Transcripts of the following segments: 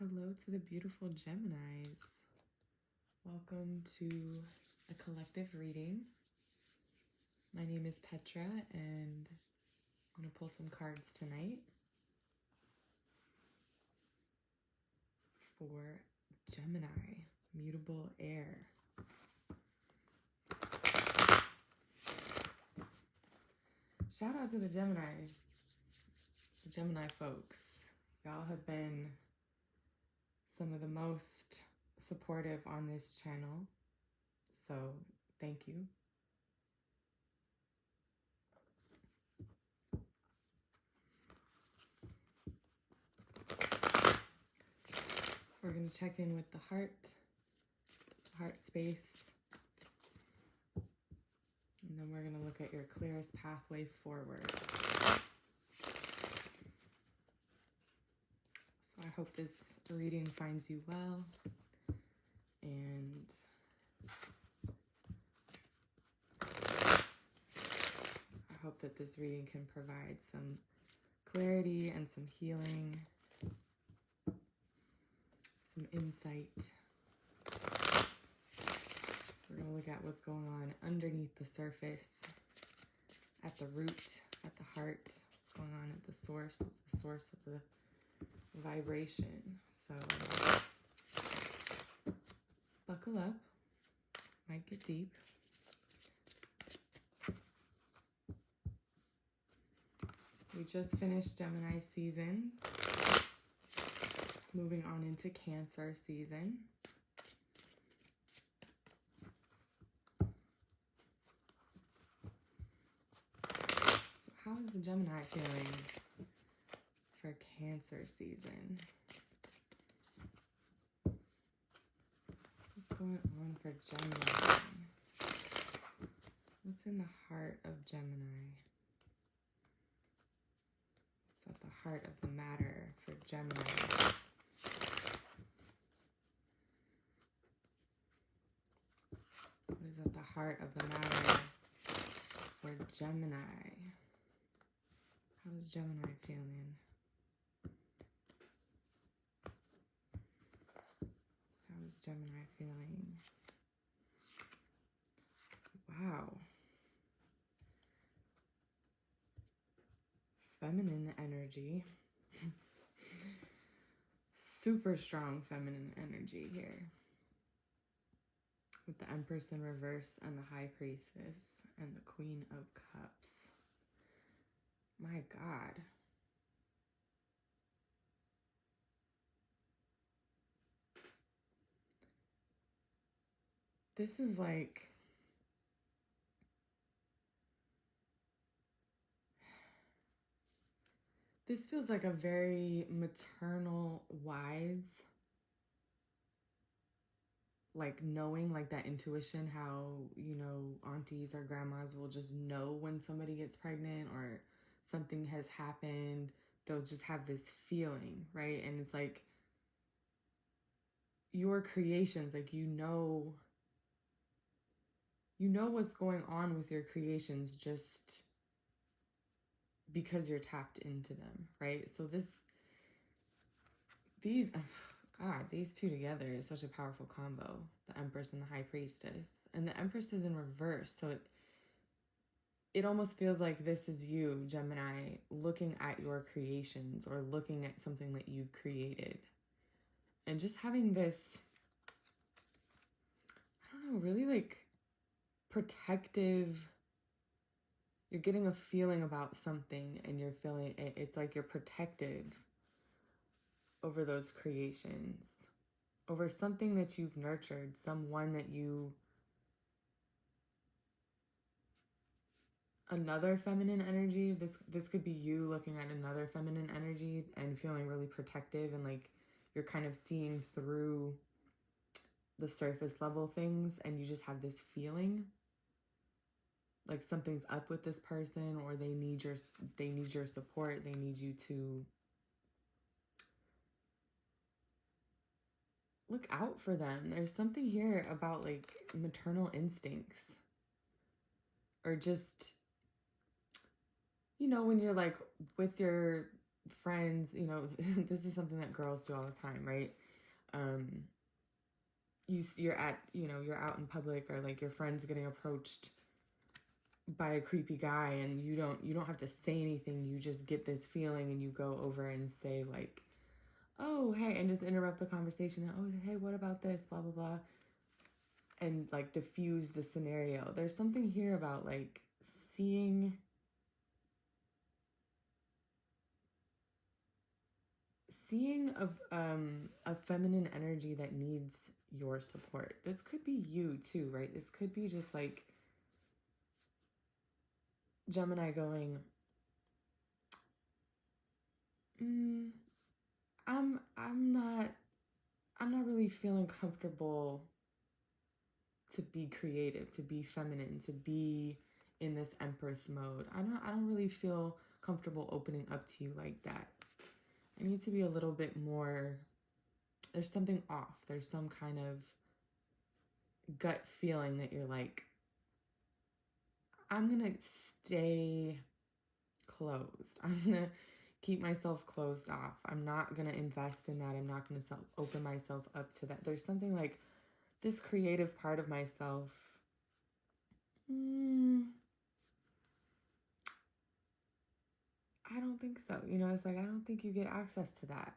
Hello to the beautiful Geminis. Welcome to a collective reading. My name is Petra and I'm going to pull some cards tonight for Gemini, mutable air. Shout out to the Gemini folks. Y'all have been some of the most supportive on this channel, so thank you. We're going to check in with the heart space, and then we're going to look at your clearest pathway forward. So I hope this reading finds you well, and I hope that this reading can provide some clarity and some healing, some insight. We're going to look at what's going on underneath the surface, at the root, at the heart, what's going on at the source, what's the source of the vibration. So buckle up, might get deep. We just finished Gemini season, moving on into Cancer season. So how is the Gemini feeling for Cancer season? What's going on for Gemini? What's in the heart of Gemini? What's at the heart of the matter for Gemini? What is at the heart of the matter for Gemini? How is Gemini feeling? How is Gemini feeling? Wow. Feminine energy. Super strong feminine energy here. With the Empress in reverse and the High Priestess and the Queen of Cups. My God. This is like... This feels like a very maternal, wise, like knowing, like that intuition, how, you know, aunties or grandmas will just know when somebody gets pregnant or something has happened. They'll just have this feeling, right? And it's like your creations, like, you know what's going on with your creations just because you're tapped into them, right? So these two together is such a powerful combo, the Empress and the High Priestess. And the Empress is in reverse, so it almost feels like this is you, Gemini, looking at your creations or looking at something that you've created. And just having this, I don't know, really like protective. You're getting a feeling about something and you're feeling it's like you're protective over those creations, over something that you've nurtured, someone that another feminine energy. This could be you looking at another feminine energy and feeling really protective, and like you're kind of seeing through the surface level things, and you just have this feeling like something's up with this person, or they need your support. They need you to look out for them. There's something here about like maternal instincts, or just, you know, when you're like with your friends, this is something that girls do all the time, right? You're at, you're out in public, or like your friend's getting approached by a creepy guy, and you don't have to say anything. You just get this feeling, and you go over and say like, oh hey, and just interrupt the conversation. Oh hey, what about this, blah blah blah, and like diffuse the scenario. There's something here about like seeing a feminine energy that needs your support. This could be you too, right? This could be just like Gemini going, mm, I'm not really feeling comfortable to be creative, to be feminine, to be in this empress mode. I don't really feel comfortable opening up to you like that. I need to be a little bit more, there's something off. There's some kind of gut feeling that you're like, I'm going to stay closed. I'm going to keep myself closed off. I'm not going to invest in that. I'm not going to open myself up to that. There's something like this creative part of myself. I don't think so. It's like, I don't think you get access to that.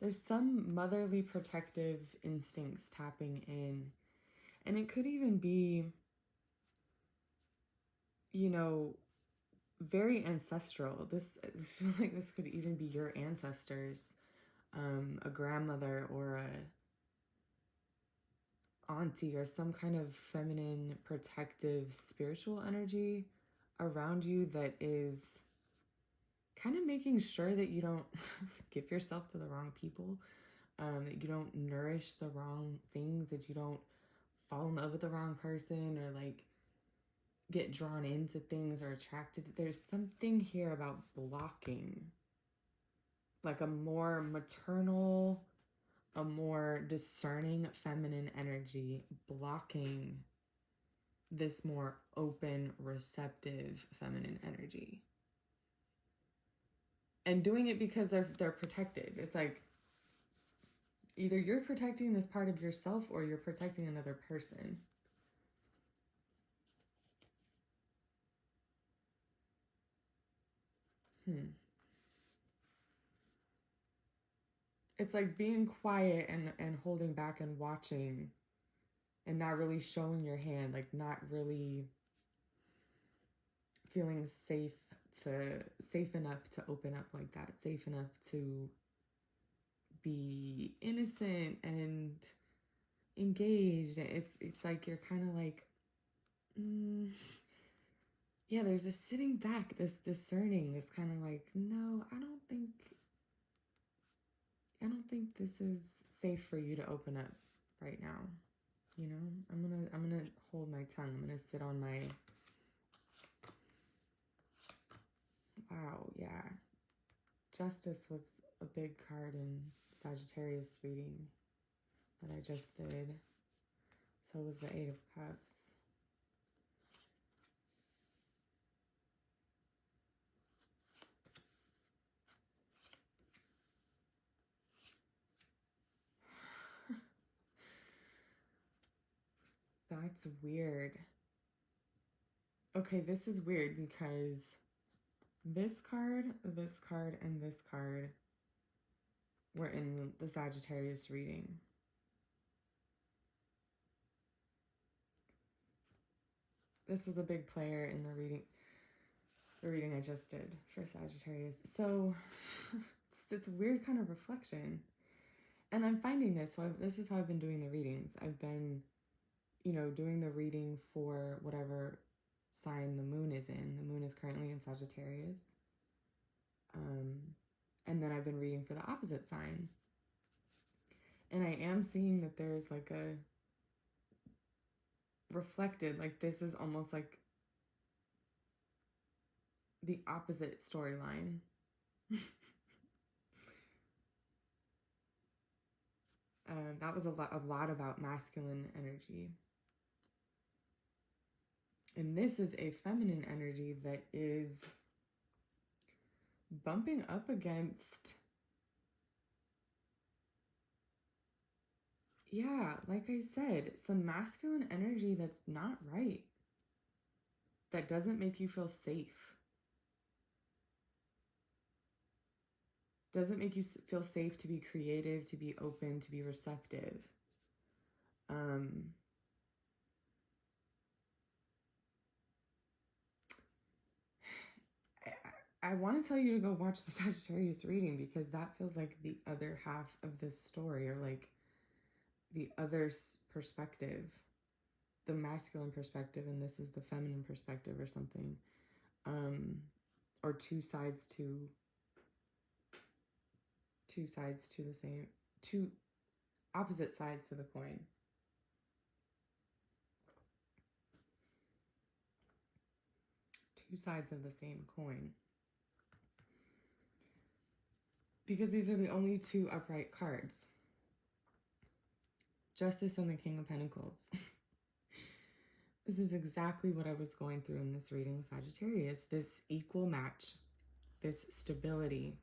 There's some motherly protective instincts tapping in. And it could even be, very ancestral. This feels like this could even be your ancestors, a grandmother or a auntie, or some kind of feminine protective spiritual energy around you that is kind of making sure that you don't give yourself to the wrong people, that you don't nourish the wrong things, that you don't fall in love with the wrong person, or like get drawn into things or attracted. There's something here about blocking, like a more maternal, a more discerning feminine energy blocking this more open, receptive feminine energy. And doing it because they're protective. It's like either you're protecting this part of yourself or you're protecting another person. It's like being quiet and holding back and watching and not really showing your hand, like not really feeling safe enough to open up like that, safe enough to be innocent and engaged. It's like you're kind of like, yeah, there's this sitting back, this discerning, this kind of like, no, I don't think this is safe for you to open up right now. I'm gonna hold my tongue. I'm gonna sit on my, wow, yeah. Justice was a big card in Sagittarius reading that I just did. So was the Eight of Cups. That's weird. Okay, this is weird because this card, and this card were in the Sagittarius reading. This was a big player in the reading I just did for Sagittarius. So it's a weird kind of reflection. And I'm finding this, so this is how I've been doing the readings. I've been, doing the reading for whatever sign the moon is in. The moon is currently in Sagittarius. And then I've been reading for the opposite sign. And I am seeing that there's like a reflected, like this is almost like the opposite storyline. That was a lot about masculine energy. And this is a feminine energy that is bumping up against, yeah, like I said, some masculine energy that's not right, that doesn't make you feel safe, doesn't make you feel safe to be creative, to be open, to be receptive. I want to tell you to go watch the Sagittarius reading, because that feels like the other half of this story, or like the other perspective, the masculine perspective, and this is the feminine perspective or something. Or two sides to the same, two opposite sides to the coin. Two sides of the same coin. Because these are the only two upright cards. Justice and the King of Pentacles. This is exactly what I was going through in this reading with Sagittarius. This equal match, this stability,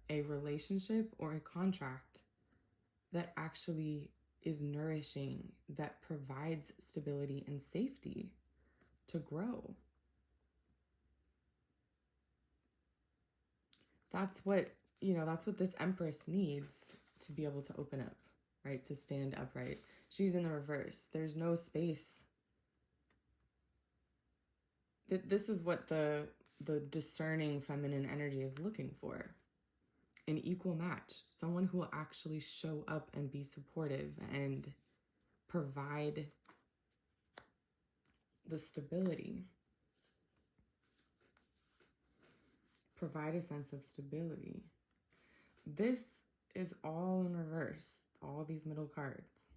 a relationship or a contract that actually is nourishing, that provides stability and safety to grow. That's what, that's what this Empress needs to be able to open up, right? To stand upright. She's in the reverse. There's no space. This is what the discerning feminine energy is looking for. An equal match. Someone who will actually show up and be supportive and provide the stability. Provide a sense of stability. This is all in reverse. All these middle cards.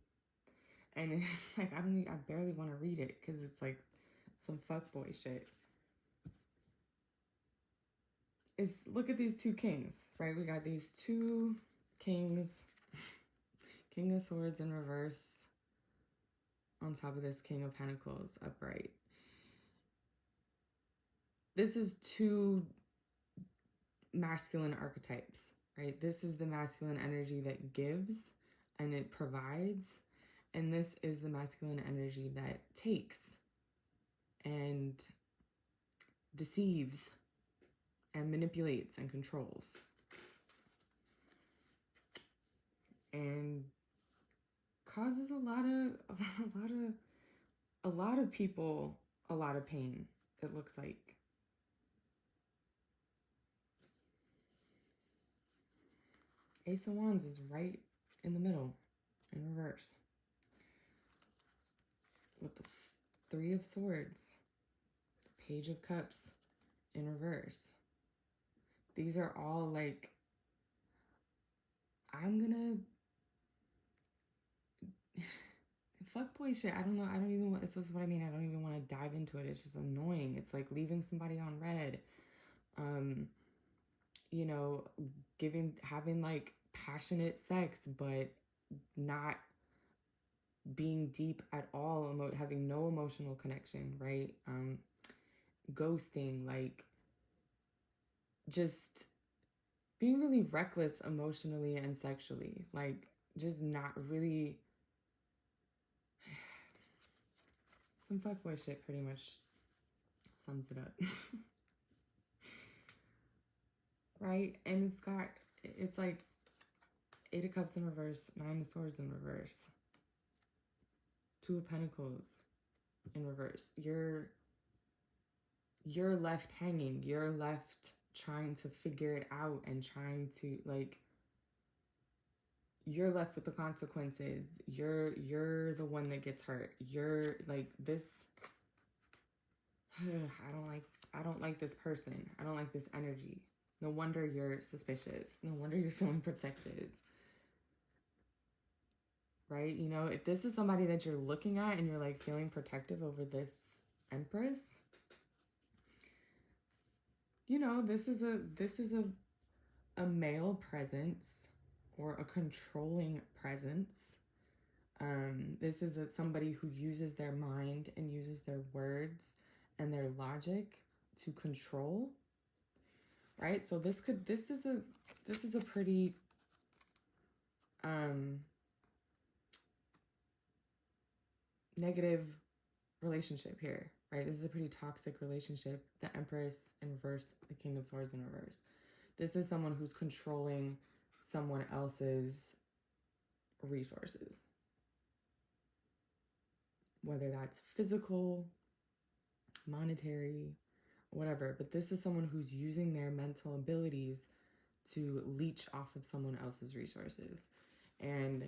And it's like, I barely want to read it, because it's like some fuckboy shit. Look at these two kings, right? We got these two kings. King of Swords in reverse on top of this King of Pentacles upright. This is two masculine archetypes, right? This is the masculine energy that gives and it provides. And this is the masculine energy that takes and deceives and manipulates and controls. And causes a lot of people a lot of pain, it looks like. Ace of Wands is right in the middle, in reverse. With the Three of Swords, the Page of Cups in reverse. These are all like, I'm gonna fuckboy shit. I don't know. I don't even want, this is what I mean. I don't even want to dive into it. It's just annoying. It's like leaving somebody on red. Having like passionate sex, but not being deep at all, having no emotional connection, right? Ghosting, like just being really reckless emotionally and sexually, like just not really. Some fuckboy shit pretty much sums it up. Right? And it's like Eight of Cups in reverse, Nine of Swords in reverse, Two of Pentacles in reverse. You're left hanging. You're left trying to figure it out and trying to, like, you're left with the consequences. You're the one that gets hurt. You're like this. I don't like this person. I don't like this energy. No wonder you're suspicious. No wonder you're feeling protective. Right? If this is somebody that you're looking at and you're like feeling protective over this Empress, this is a male presence or a controlling presence This is somebody who uses their mind and uses their words and their logic to control, right? So this is a pretty negative relationship here, right? This is a pretty toxic relationship. The Empress in reverse, the King of Swords in reverse. This is someone who's controlling someone else's resources, whether that's physical, monetary, whatever. But this is someone who's using their mental abilities to leech off of someone else's resources. And,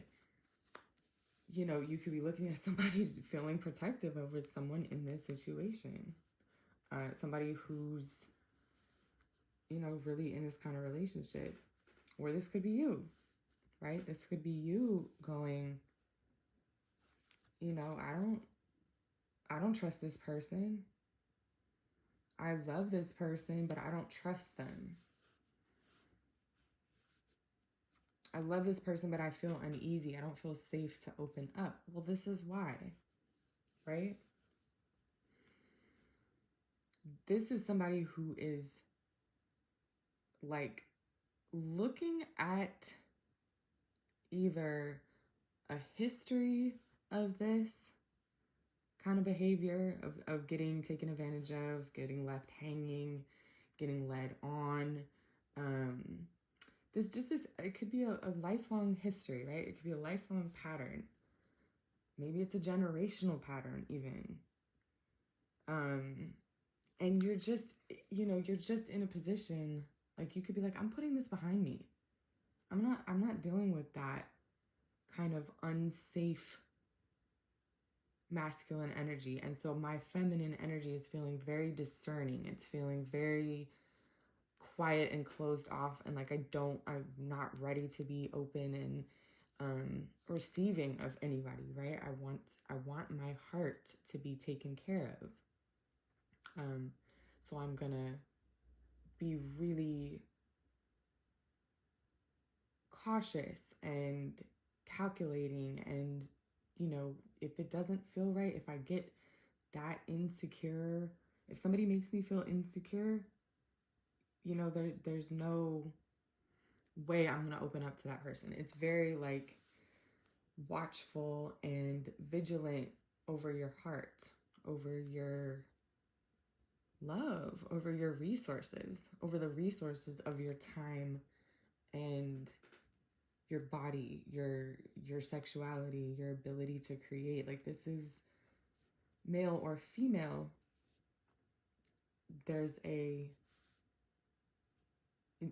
you know, you could be looking at somebody feeling protective over someone in this situation. Somebody who's, you know, really in this kind of relationship. Or this could be you, right? This could be you going, you know, I don't trust this person. I love this person, but I don't trust them. I love this person, but I feel uneasy. I don't feel safe to open up. Well, this is why, right? This is somebody who is like looking at either a history of this kind of behavior of getting taken advantage of, getting left hanging, getting led on. It could be a lifelong history, right? It could be a lifelong pattern. Maybe it's a generational pattern even. And you're just, you know, you're just in a position, like you could be like, I'm putting this behind me. I'm not dealing with that kind of unsafe masculine energy. And so my feminine energy is feeling very discerning. It's feeling very quiet and closed off, and like I'm not ready to be open and receiving of anybody, right? I want my heart to be taken care of. So I'm gonna be really cautious and calculating, and you know, if it doesn't feel right, if I get that insecure, if somebody makes me feel insecure, you know, there's no way I'm gonna open up to that person. It's very like watchful and vigilant over your heart, over your love, over your resources, over the resources of your time and your body, your sexuality, your ability to create. Like, this is male or female. There's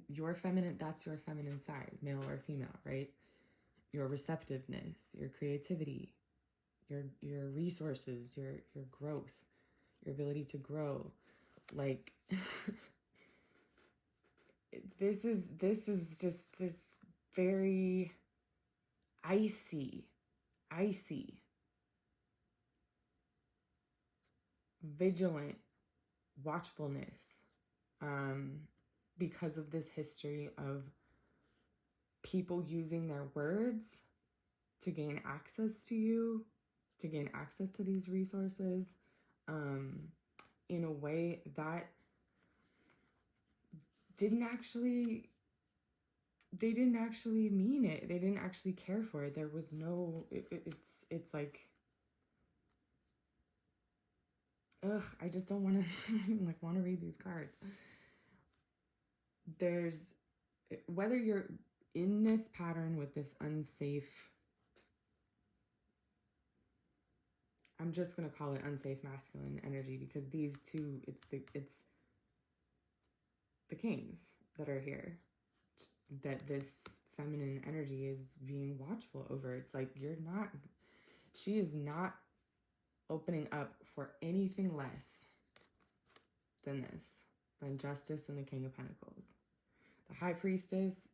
your feminine, that's your feminine side, male or female, right? Your receptiveness, your creativity, your resources, your growth, your ability to grow. Like this is just this very icy, vigilant watchfulness, because of this history of people using their words to gain access to you, to gain access to these resources, in a way that they didn't actually mean it. They didn't actually care for it. There was no, it's like, ugh, I just don't want to like want to read these cards. There's, whether you're in this pattern with this unsafe, I'm just going to call it unsafe masculine energy, because these two, it's the kings that are here, that this feminine energy is being watchful over. It's like, she is not opening up for anything less than this, than justice and the King of Pentacles. The High Priestess,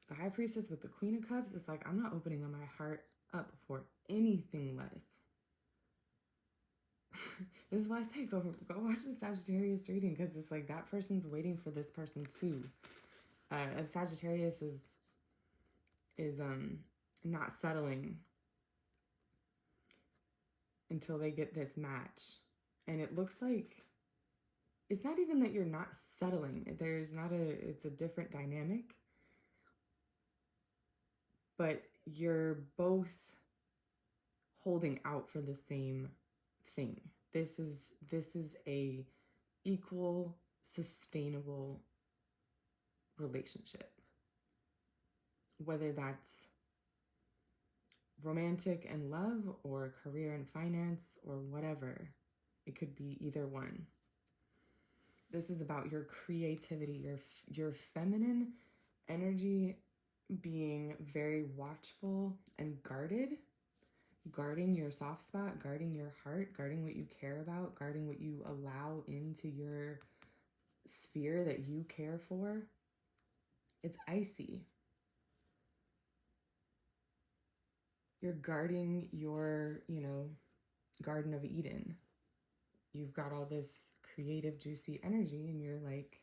the High Priestess with the Queen of Cups. It's like, I'm not opening my heart up for anything less. This is why I say go watch the Sagittarius reading, because it's like that person's waiting for this person too. Sagittarius is not settling until they get this match. And it looks like it's not even that you're not settling. It's a different dynamic. But you're both holding out for the same thing. This is a equal, sustainable relationship. Whether that's romantic and love or career and finance or whatever, it could be either one. This is about your creativity, your feminine energy being very watchful and guarding your soft spot, guarding your heart, guarding what you care about, guarding what you allow into your sphere that you care for. It's icy. You're guarding your, Garden of Eden. You've got all this creative, juicy energy, and you're like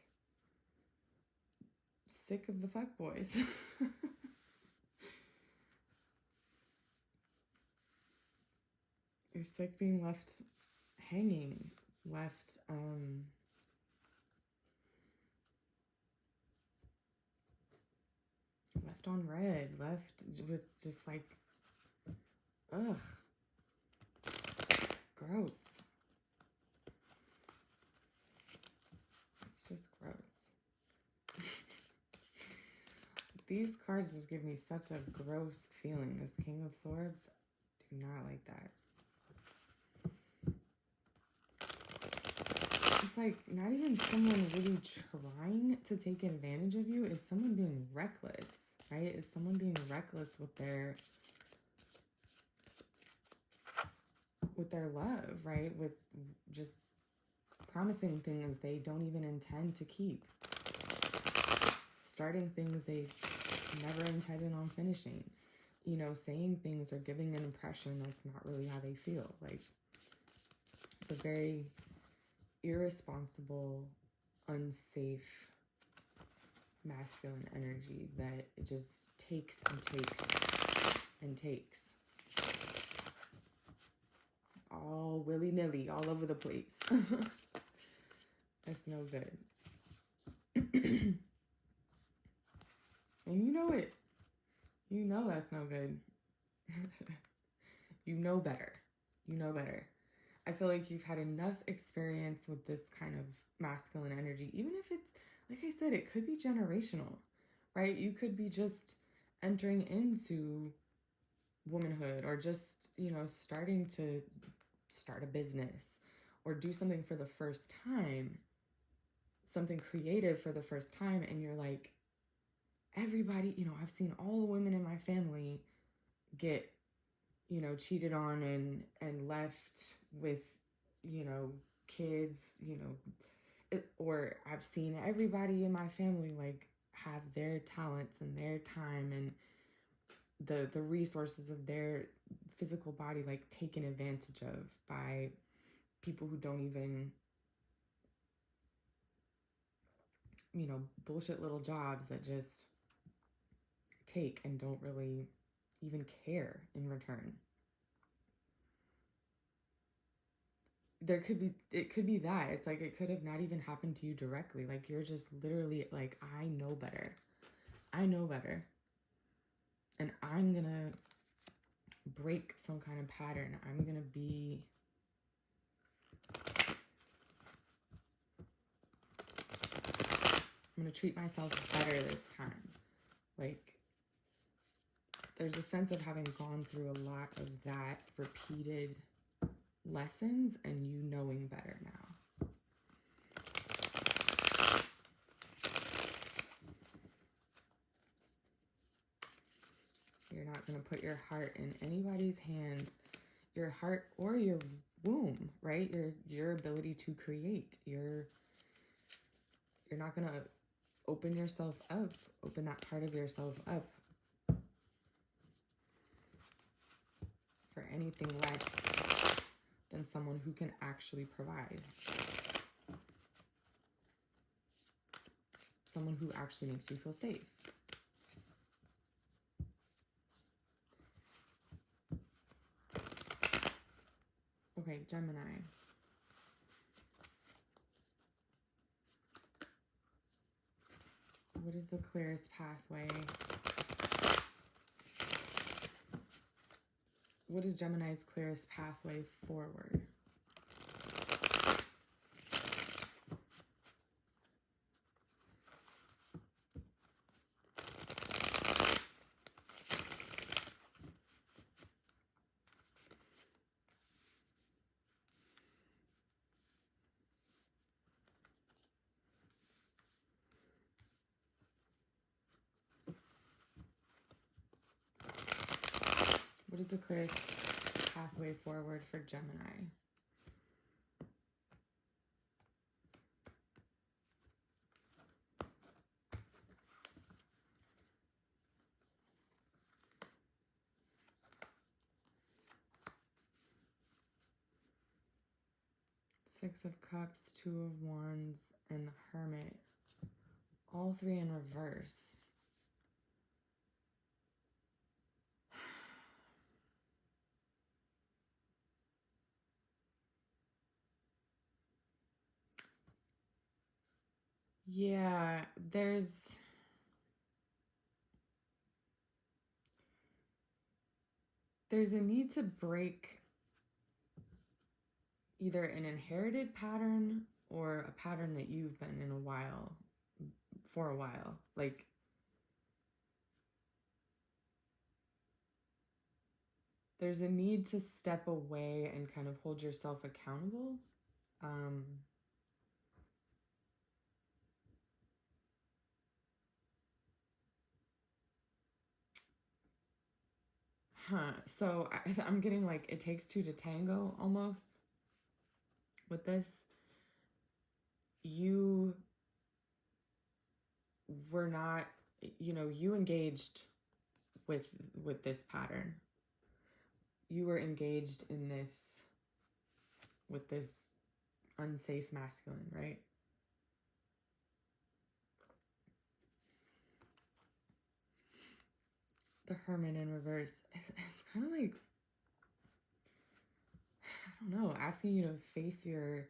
sick of the fuckboys. You're sick being left hanging, left on red, left with just like, ugh, gross. It's just gross. These cards just give me such a gross feeling. This King of Swords, do not like that. It's like not even someone really trying to take advantage of you. It's someone being reckless, right? It's someone being reckless with their love, right? With just promising things they don't even intend to keep. Starting things they never intended on finishing. Saying things or giving an impression that's not really how they feel. Like, it's a very irresponsible, unsafe, masculine energy that it just takes and takes and takes. All willy-nilly, all over the place. That's no good. And you know it. You know that's no good. You know better. You know better. I feel like you've had enough experience with this kind of masculine energy, even if it's, like I said, it could be generational, right? You could be just entering into womanhood or just, starting to start a business or do something for the first time, something creative for the first time. And you're like, everybody, I've seen all the women in my family get, cheated on and left with, kids, or I've seen everybody in my family like have their talents and their time and the resources of their physical body like taken advantage of by people who don't even, bullshit little jobs that just take and don't really even care in return. It could be that. It's like it could have not even happened to you directly. Like you're just literally like, I know better. I know better. And I'm gonna break some kind of pattern. I'm gonna treat myself better this time. Like, there's a sense of having gone through a lot of that repeated lessons and you knowing better now. You're not going to put your heart in anybody's hands, your heart or your womb, right? Your ability to create. You're not going to open yourself up, open that part of yourself up for anything less than someone who can actually provide. Someone who actually makes you feel safe. Okay, Gemini. What is the clearest pathway? What is Gemini's clearest pathway forward? What is the clearest pathway forward for Gemini? Six of Cups, Two of Wands, and the Hermit. All three in reverse. Yeah, there's a need to break either an inherited pattern or a pattern that you've been in for a while. Like, there's a need to step away and kind of hold yourself accountable. So I'm getting like it takes two to tango almost with this. You were not, you engaged with this pattern. You were engaged in this with this unsafe masculine, right? The Hermit in reverse. It's kind of like, I don't know, asking you to face your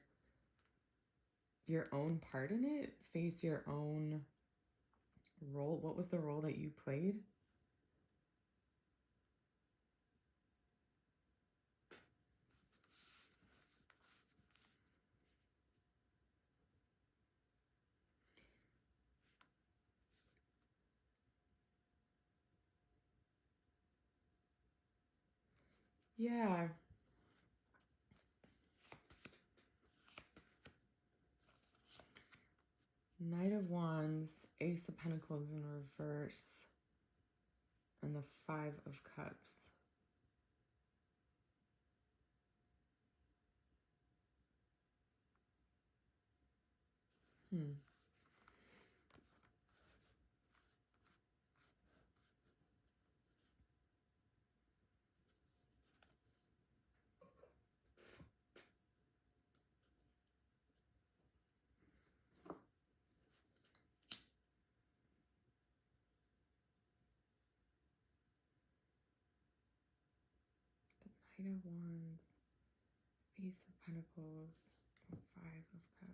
own part in it, face your own role. What was the role that you played? Yeah. Knight of Wands, Ace of Pentacles in reverse, and the Five of Cups. The Knight of Wands, Ace of Pentacles, the Five of Cups.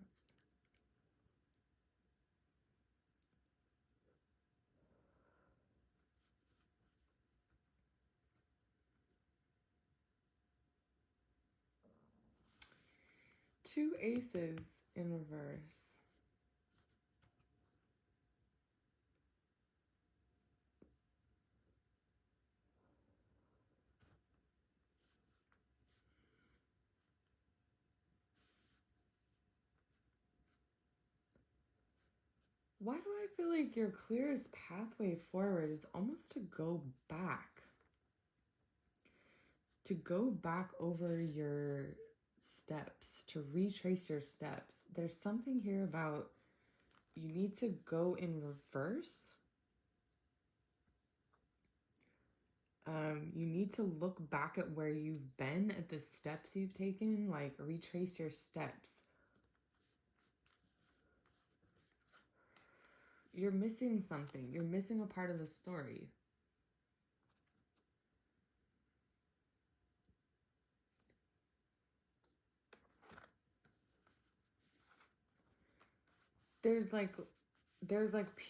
Two aces in reverse. Why do I feel like your clearest pathway forward is almost to go back? To go back over your steps, to retrace your steps. There's something here about you need to go in reverse. You need to look back at where you've been, at the steps you've taken, like retrace your steps. You're missing something. You're missing a part of the story. there's like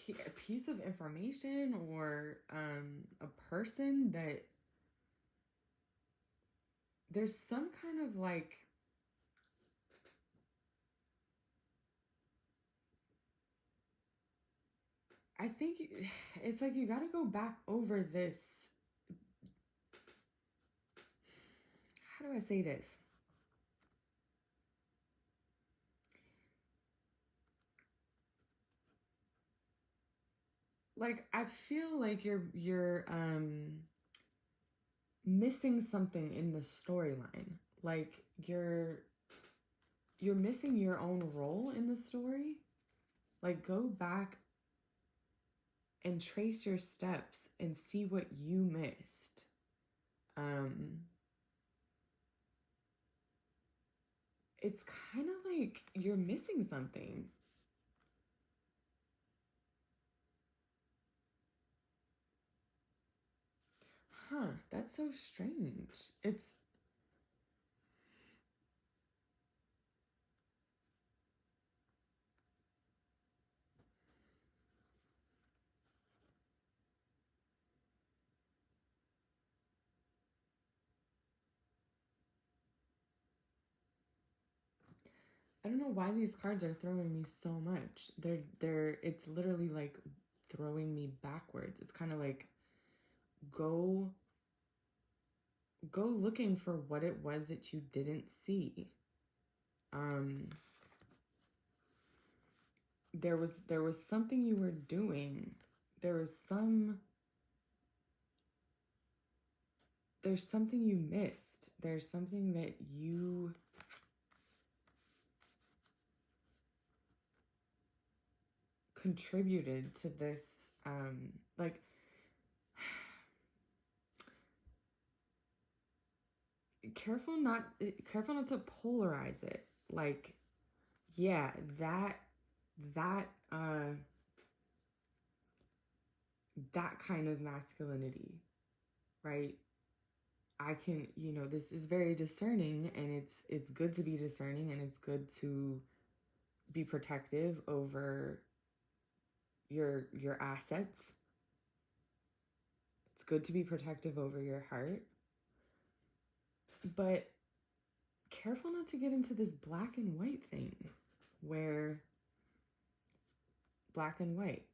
a piece of information or a person that there's some kind of like, I think it's like you got to go back over this. How do I say this? Like, I feel like you're missing something in the storyline. Like you're missing your own role in the story. Like, go back and trace your steps and see what you missed. It's kind of like you're missing something. Huh, that's so strange. I don't know why these cards are throwing me so much. It's literally like throwing me backwards. It's kind of like go looking for what it was that you didn't see. There was something you were doing. There's something you missed. There's something that you contributed to this, like, careful not to polarize it. Like, yeah, that kind of masculinity, right? I can, this is very discerning, and it's good to be discerning, and it's good to be protective over your assets. It's good to be protective over your heart. But careful not to get into this black and white thing where black and white,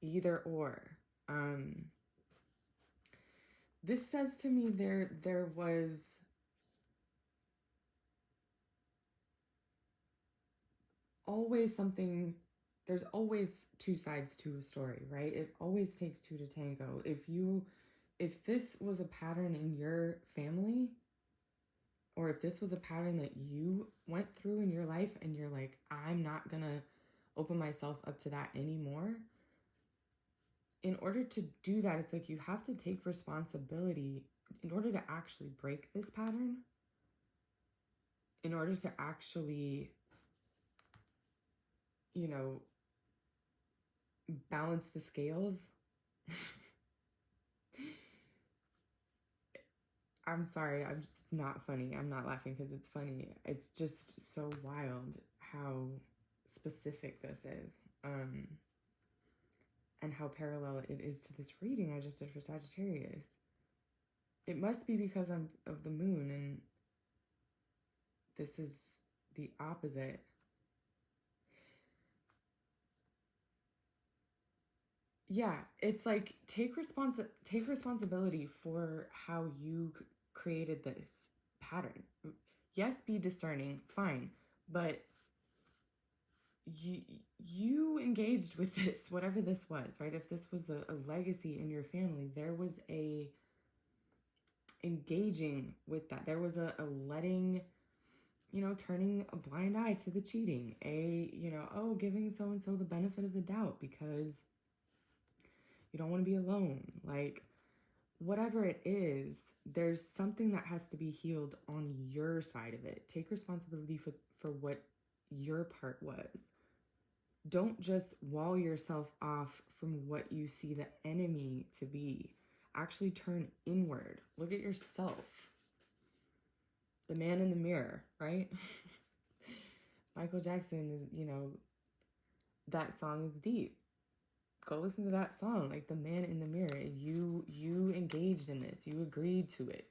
either or. This says to me there was always something. There's always two sides to a story, right? It always takes two to tango. If this was a pattern in your family, or if this was a pattern that you went through in your life and you're like, I'm not gonna open myself up to that anymore, in order to do that, it's like you have to take responsibility in order to actually break this pattern, in order to actually, balance the scales. I'm sorry, it's not funny. I'm not laughing because it's funny. It's just so wild how specific this is, and how parallel it is to this reading I just did for Sagittarius. It must be because I'm of the moon, and this is the opposite. Yeah, it's like take responsibility for how you created this pattern. Yes, be discerning, fine, but you engaged with this, whatever this was, right? If this was a legacy in your family, there was a engaging with that. There was a letting, turning a blind eye to the cheating, giving so and so the benefit of the doubt because you don't want to be alone. Like, whatever it is, there's something that has to be healed on your side of it. Take responsibility for what your part was. Don't just wall yourself off from what you see the enemy to be. Actually turn inward. Look at yourself. The man in the mirror, right? Michael Jackson, that song is deep. Go listen to that song, like The Man in the Mirror. You engaged in this. You agreed to it.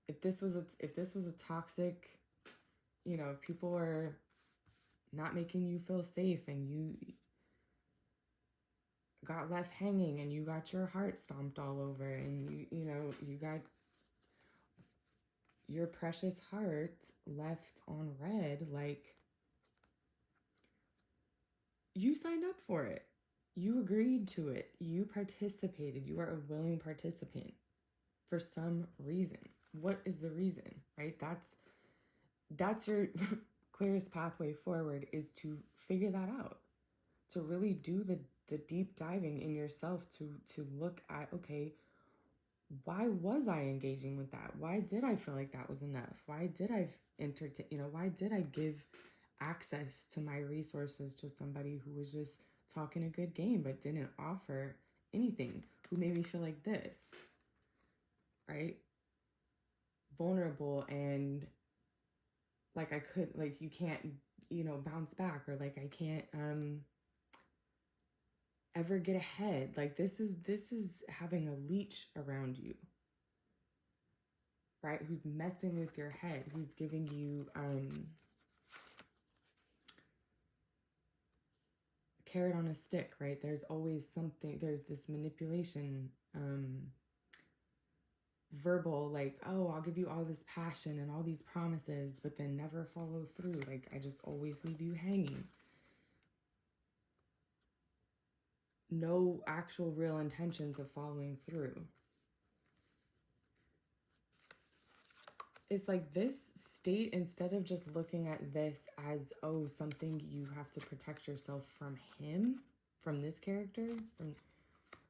If this was a toxic, you know, if people are not making you feel safe and you got left hanging and you got your heart stomped all over and you know, you got your precious heart left on red, like, you signed up for it. You agreed to it. You participated. You are a willing participant for some reason. What is the reason, right? That's your clearest pathway forward, is to figure that out, to really do the deep diving in yourself, to look at, okay, why was I engaging with that? Why did I feel like that was enough? Why did I entertain, you know, why did I give access to my resources to somebody who was just talking a good game but didn't offer anything, who made me feel like this, right? Vulnerable and like I could, like, you can't, you know, bounce back, or like I can't ever get ahead. Like, this is having a leech around you, right? Who's messing with your head, who's giving you carrot on a stick, right? There's always something, there's this manipulation, verbal, like, oh, I'll give you all this passion and all these promises, but then never follow through. Like, I just always leave you hanging. No actual real intentions of following through. It's like this state, instead of just looking at this as, oh, something you have to protect yourself from him, from this character, from,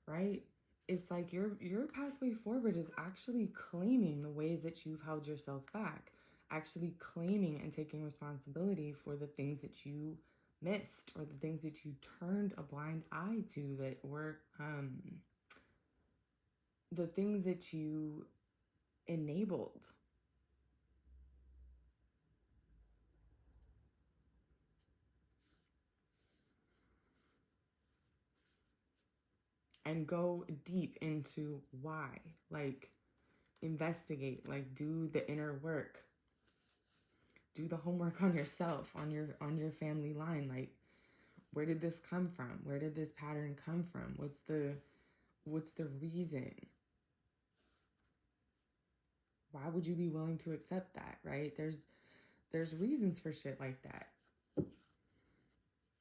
right? It's like your pathway forward is actually claiming the ways that you've held yourself back, actually claiming and taking responsibility for the things that you missed, or the things that you turned a blind eye to, that were the things that you enabled. And go deep into why. Like, investigate, like, do the inner work, do the homework on yourself, on your family line. Like, where did this come from? Where did this pattern come from? What's the reason? Why would you be willing to accept that, right? There's reasons for shit like that.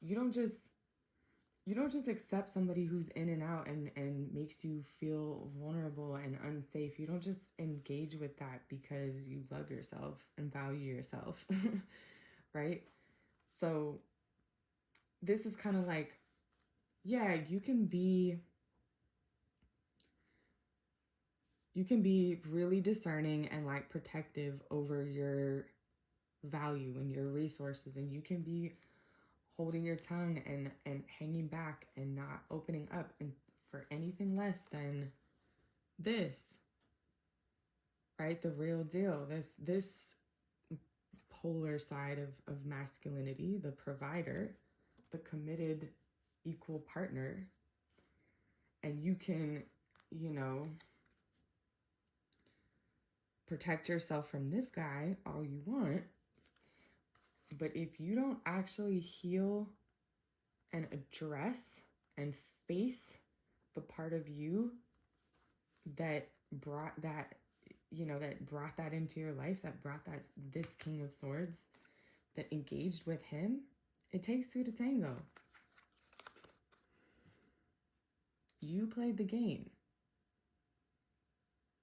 You don't just accept somebody who's in and out and makes you feel vulnerable and unsafe. You don't just engage with that because you love yourself and value yourself, right? So this is kind of like, yeah, you can be really discerning and like protective over your value and your resources, and you can be holding your tongue and hanging back and not opening up and for anything less than this, right? The real deal, this polar side of masculinity, the provider, the committed equal partner. And you can, you know, protect yourself from this guy all you want, but if you don't actually heal and address and face the part of you that brought that, you know, that brought that into your life, that brought that, this King of Swords, that engaged with him, it takes two to tango. You played the game.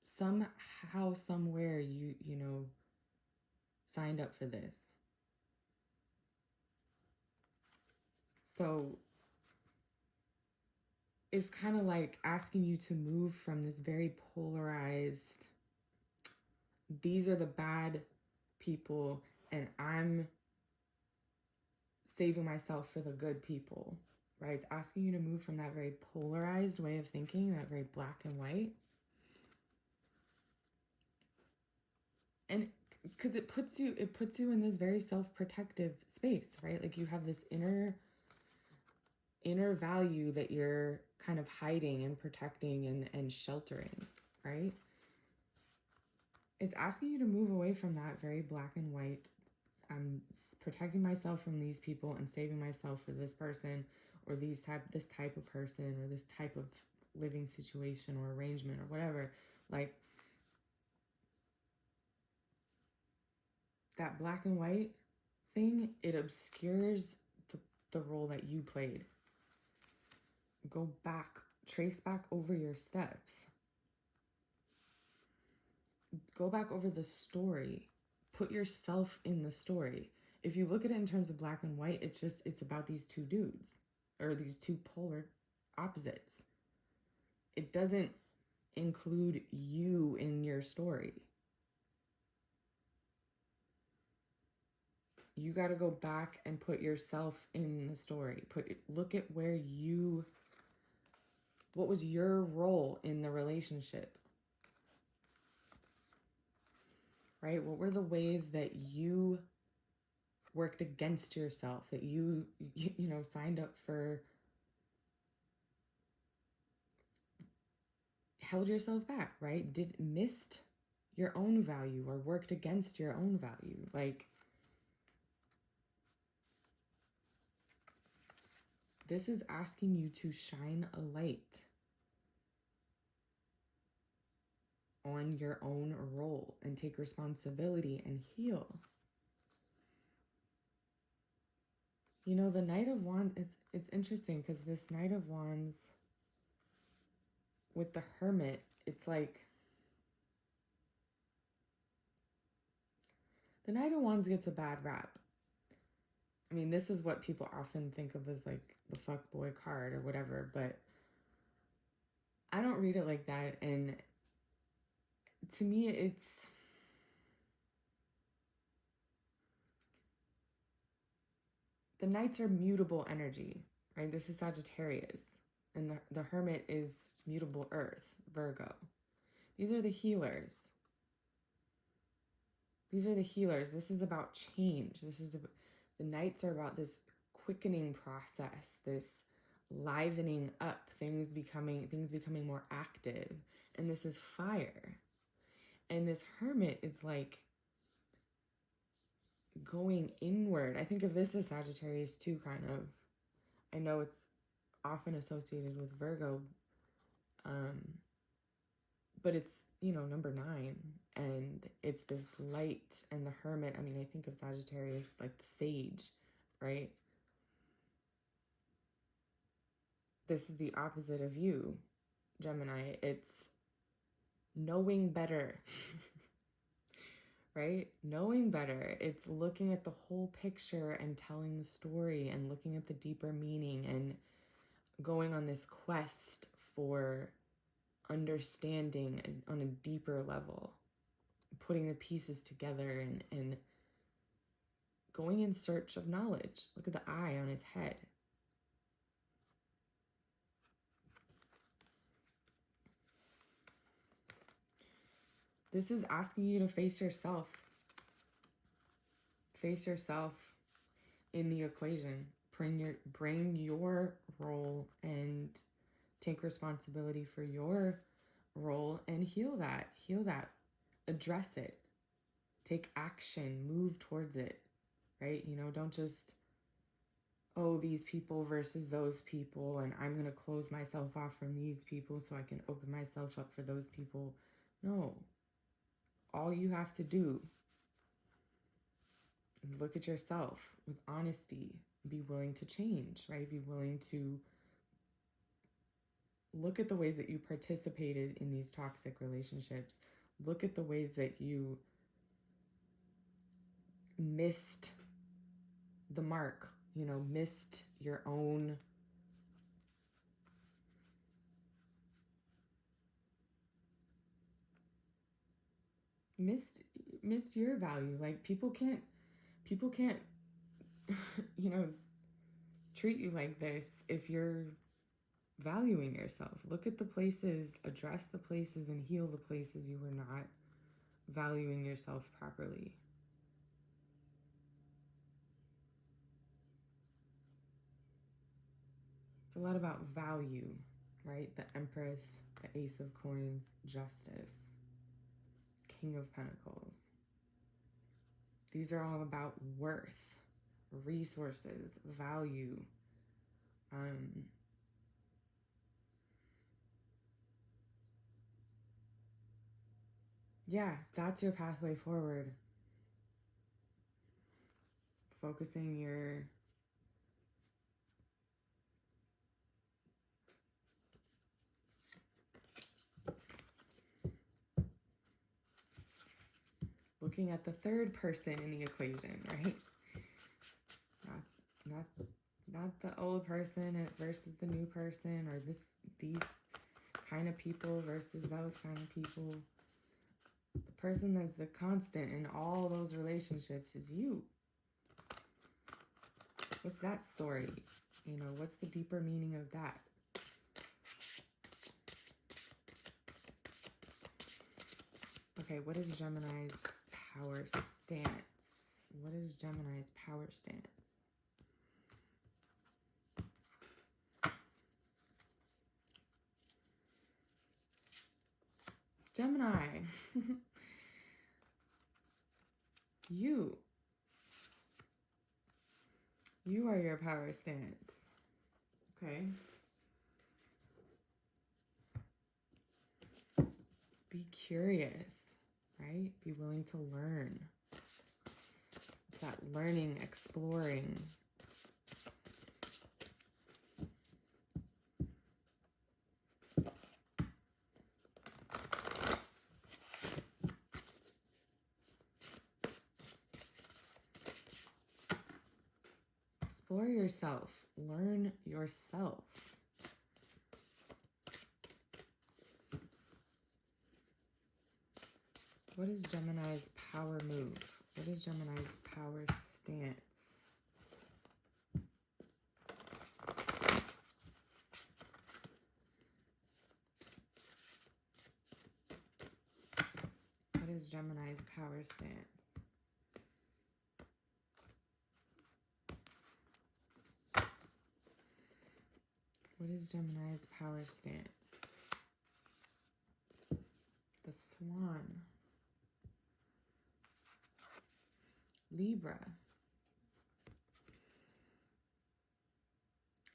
Somehow, somewhere, you know, signed up for this. So it's kind of like asking you to move from this very polarized, these are the bad people and I'm saving myself for the good people, right? It's asking you to move from that very polarized way of thinking, that very black and white, and because it puts you in this very self-protective space, right? Like you have this inner value that you're kind of hiding and protecting and sheltering, right? It's asking you to move away from that very black and white. I'm protecting myself from these people and saving myself for this person or this type of person or this type of living situation or arrangement or whatever. Like that black and white thing, it obscures the role that you played. Go back, trace back over your steps. Go back over the story. Put yourself in the story. If you look at it in terms of black and white, it's about these two dudes or these two polar opposites. It doesn't include you in your story. You got to go back and put yourself in the story. Look at what was your role in the relationship? Right? What were the ways that you worked against yourself, that you signed up for, held yourself back, right? Missed your own value or worked against your own value. Like, this is asking you to shine a light on your own role and take responsibility and heal. You know, the Knight of Wands, it's interesting because this Knight of Wands with the Hermit, it's like the Knight of Wands gets a bad rap. I mean, this is what people often think of as like the fuckboy card or whatever, but I don't read it like that. And to me, it's the Knights are mutable energy, right? This is Sagittarius, and the Hermit is mutable Earth, Virgo. These are the healers. These are the healers. This is about change. The Knights are about this quickening process, this livening up, things becoming more active. And this is fire. And this Hermit is like going inward. I think of this as Sagittarius too, kind of. I know it's often associated with Virgo, but it's, number 9, and it's this light. And the Hermit, I mean, I think of Sagittarius like the sage, right? This is the opposite of you, Gemini. It's knowing better. Right? Knowing better. It's looking at the whole picture and telling the story and looking at the deeper meaning and going on this quest for understanding on a deeper level, putting the pieces together and going in search of knowledge. Look at the eye on his head. This is asking you to face yourself. Face yourself in the equation. Bring your role and take responsibility for your role and heal that. Address it. Take action. Move towards it. Right? Don't just, these people versus those people, and I'm going to close myself off from these people so I can open myself up for those people. No. All you have to do is look at yourself with honesty. Be willing to change, right? Be willing to look at the ways that you participated in these toxic relationships. Look at the ways that you missed the mark, missed your own missed your value. Like people can't treat you like this if you're valuing yourself. Look at the places, address the places, and heal the places you were not valuing yourself properly. It's a lot about value, right? The Empress, the Ace of Coins, Justice, King of Pentacles. These are all about worth, resources, value. Yeah, that's your pathway forward. Focusing your looking at the third person in the equation, right? Not the old person versus the new person, or these kind of people versus those kind of people. The person that's the constant in all those relationships is you. What's that story? You know, what's the deeper meaning of that? Okay, what is Gemini's power stance? What is Gemini's power stance? Gemini, you are your power stance, okay? Be curious, right? Be willing to learn. It's that learning, exploring. Explore yourself. Learn yourself. What is Gemini's power move? What is Gemini's power stance? What is Gemini's power stance? What is Gemini's power stance? The Swan. Libra.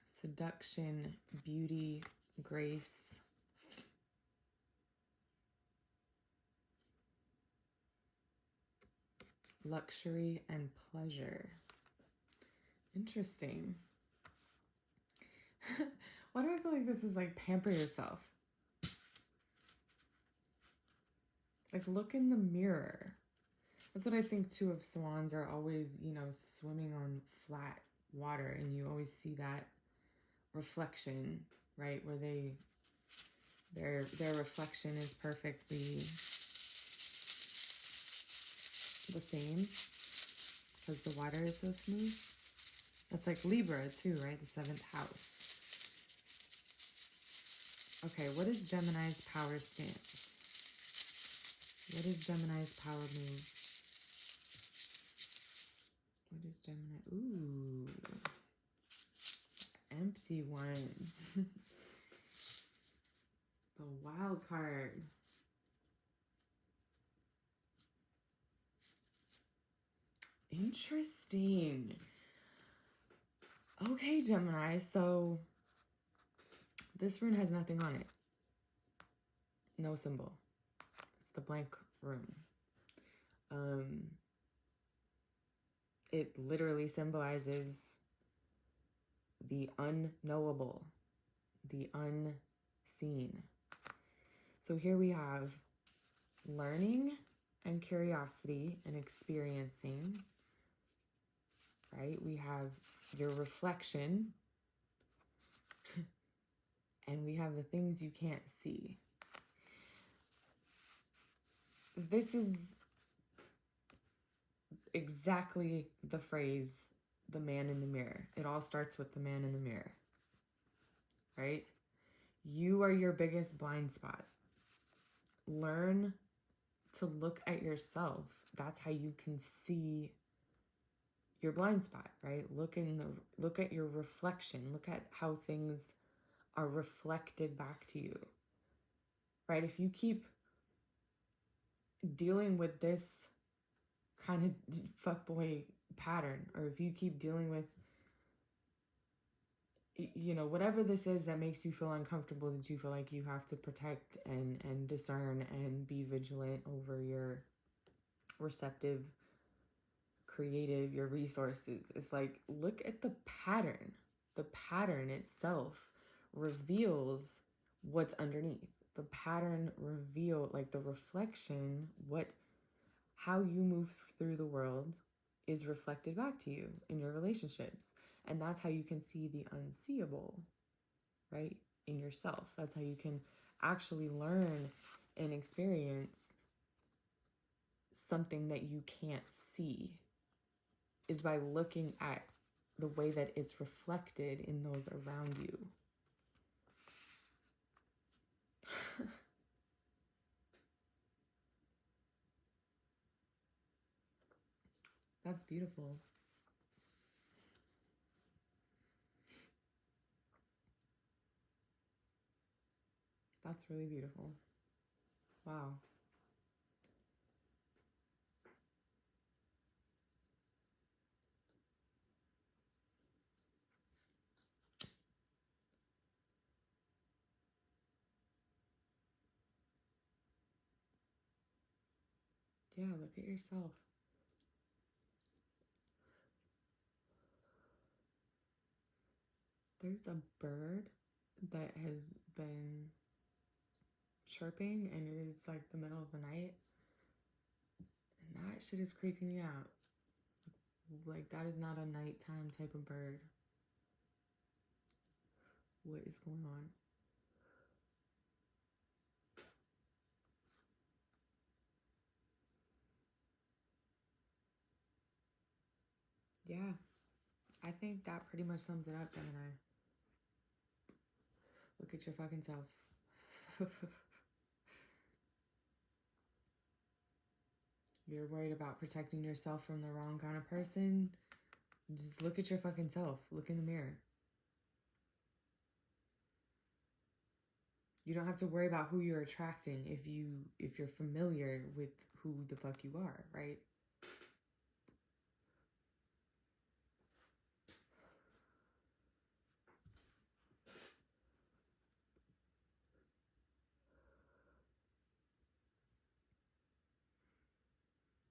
Seduction, beauty, grace. Luxury and pleasure. Interesting. Why do I feel like this is like pamper yourself? Like look in the mirror. That's what I think too of swans are always, you know, swimming on flat water, and you always see that reflection, right? Where their reflection is perfectly the same because the water is so smooth. That's like Libra too, right? The 7th house. Okay, what is Gemini's power stance? What is Gemini's power move? What is Gemini? Ooh. Empty one. The wild card. Interesting. Okay, Gemini, so this rune has nothing on it. No symbol. It's the blank rune. It literally symbolizes the unknowable, the unseen. So here we have learning and curiosity and experiencing, right? We have your reflection, and we have the things you can't see. This is exactly the phrase, the man in the mirror. It all starts with the man in the mirror, right? You are your biggest blind spot. Learn to look at yourself. That's how you can see your blind spot, right? Look at your reflection. Look at how things are reflected back to you, right? If you keep dealing with this kind of fuckboy pattern, or if you keep dealing with, you know, whatever this is that makes you feel uncomfortable, that you feel like you have to protect and discern and be vigilant over your receptive, creative, your resources. It's like, look at the pattern. The pattern itself reveals what's underneath. The pattern like the reflection, how you move through the world is reflected back to you in your relationships. And that's how you can see the unseeable, right, in yourself. That's how you can actually learn and experience something that you can't see, is by looking at the way that it's reflected in those around you. That's beautiful. That's really beautiful. Wow. Yeah, look at yourself. There's a bird that has been chirping, and it is like the middle of the night. And that shit is creeping me out. Like, that is not a nighttime type of bird. What is going on? Yeah, I think that pretty much sums it up, Gemini. Look at your fucking self. You're worried about protecting yourself from the wrong kind of person. Just look at your fucking self. Look in the mirror. You don't have to worry about who you're attracting if you're familiar with who the fuck you are, right?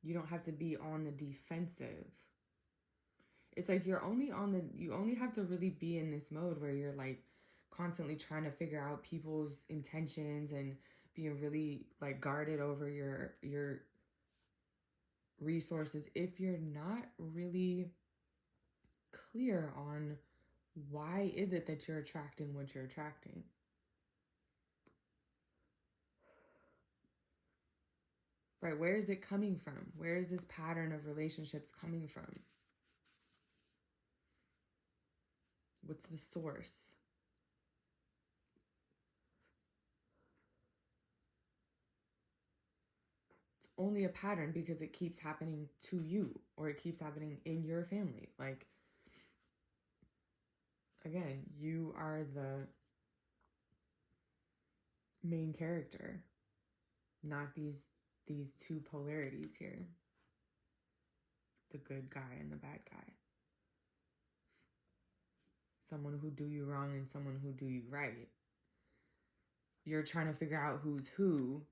You don't have to be on the defensive. It's like you only have to really be in this mode where you're like constantly trying to figure out people's intentions and being really like guarded over your resources if you're not really clear on why is it that you're attracting what you're attracting. Right? Where is it coming from? Where is this pattern of relationships coming from? What's the source? It's only a pattern because it keeps happening to you, or it keeps happening in your family. Like, again, you are the main character, not these two polarities here. The good guy and the bad guy. Someone who do you wrong and someone who do you right. You're trying to figure out who's who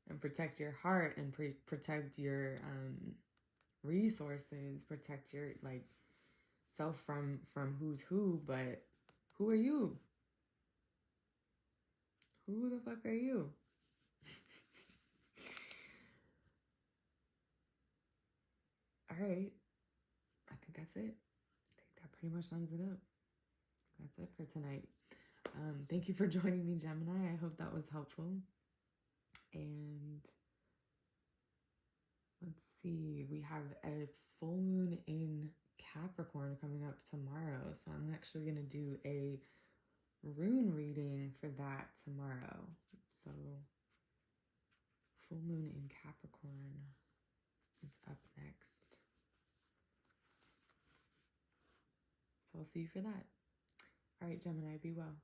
and protect your heart and protect your resources, protect your like self from who's who, but who are you? Who the fuck are you? All right. I think that's it. I think that pretty much sums it up. That's it for tonight. Thank you for joining me, Gemini. I hope that was helpful. And let's see, we have a full moon in Capricorn coming up tomorrow. So I'm actually going to do a rune reading for that tomorrow. So full moon in Capricorn is up next. So I'll see you for that. All right, Gemini, be well.